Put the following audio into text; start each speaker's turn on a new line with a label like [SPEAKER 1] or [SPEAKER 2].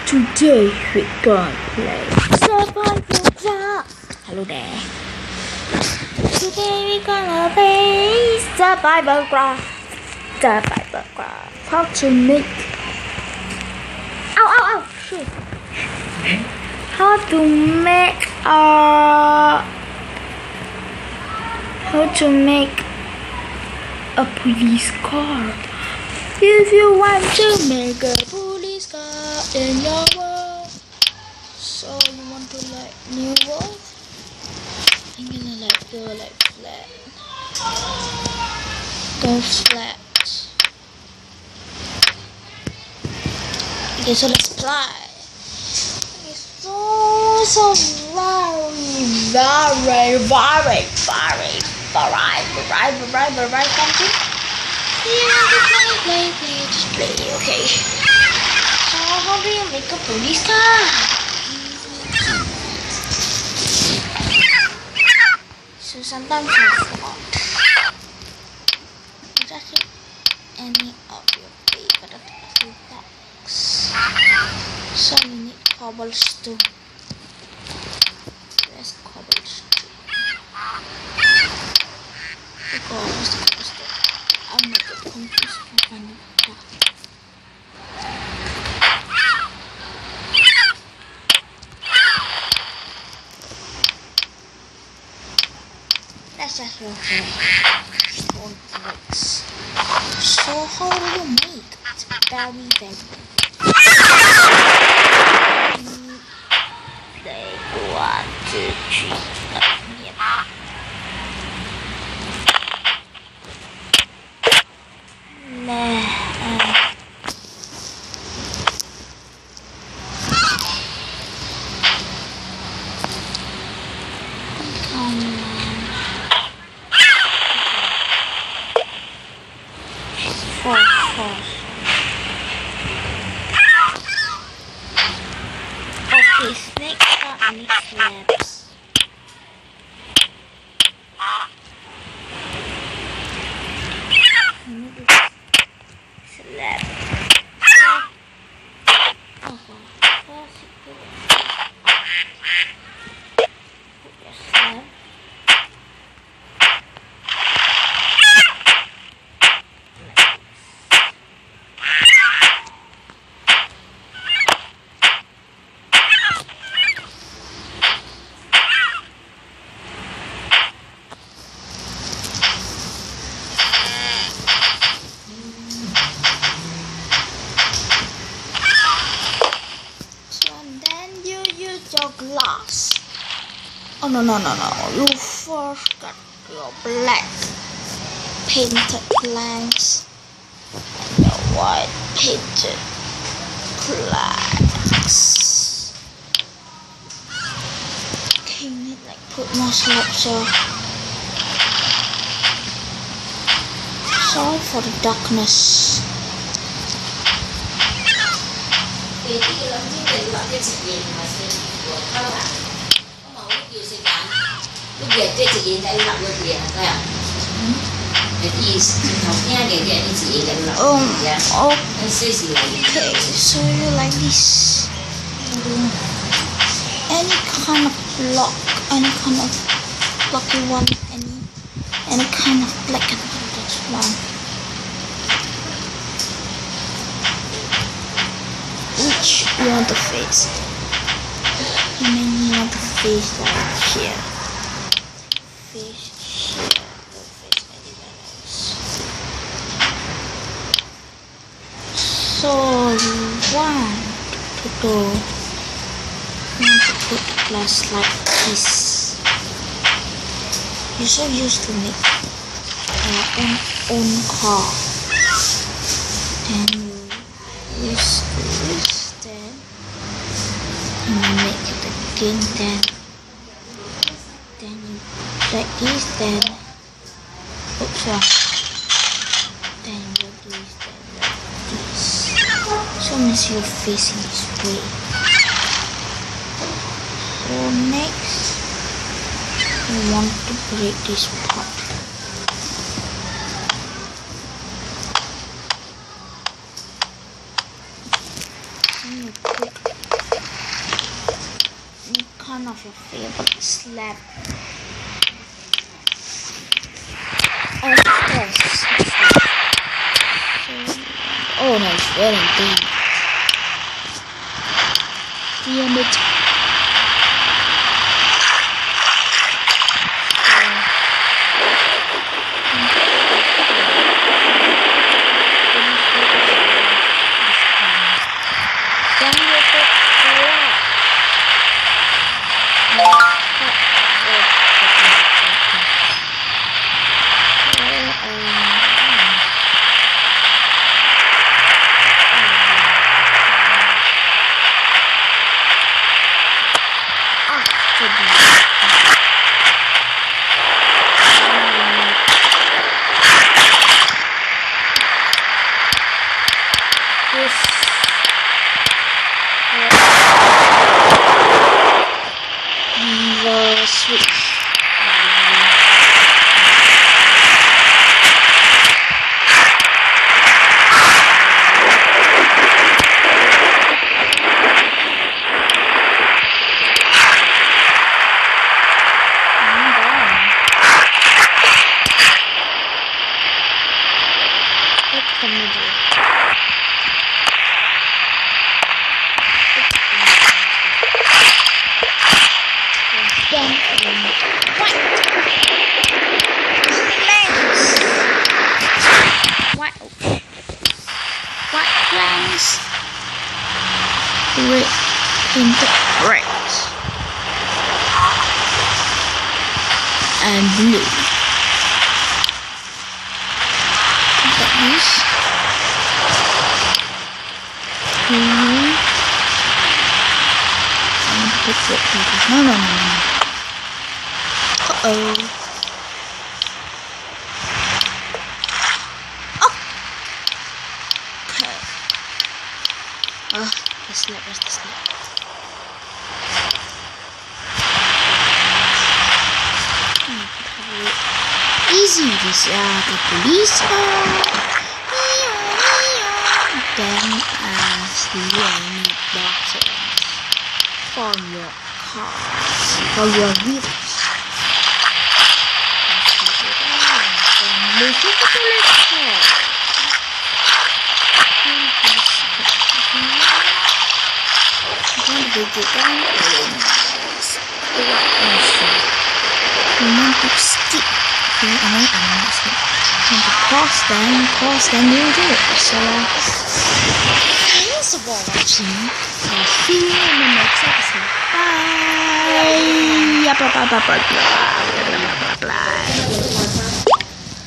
[SPEAKER 1] Today we're gonna play Survival Craft. Hello there. Today we're gonna play Survival Craft. How to make? Ow! Shit. How to make a police car. If you want to make a police car in your world, so you want to like new world, I'm gonna like go like flat. Go flat. Okay, so let's play. It's so very something. Play. Okay. So how do you make a police car? So sometimes I forgot. Just any of your favorite blocks. So we need cobblestone. Where's cobblestone? Where's cobblestone? I'm not confused with one. That's just your stone bricks. So how do you make? It's very like 1, 2, 3. Okay, snakes are in slabs. Slab. Your glass. Oh no. You first got your black painted planks and your white painted planks. Okay, you need like put more slabs here. Sorry for the darkness.
[SPEAKER 2] Lúc về cái chị Yên tại làm luôn gì à thôi à? Để đi học nha để đi chị Yên làm.
[SPEAKER 1] Okay, so you like this? Any kind of block, any kind of block you want, any kind of black and this one. Which you want to face? You may want to face like here. Face here. Don't face anywhere else. So you want to put glass like this. You're so used to make our own car. Then you use this, then you make it again, then you like this, then oops, then you do this, then like this. So means you're facing this way. So next, you want to break this part. Then you put one of your favorite slap? Of course. Oh no, it's really deep. Damn it. Switch. Integrate and blue. Got this. No. Uh-oh. Okay. Where's the slip? Easy, this the police then slowly buttons for your cars, for your wheels. Stick. I'm not stick. Cross, then you do it. So, thanks for watching. I'll see you in the next episode. Bye.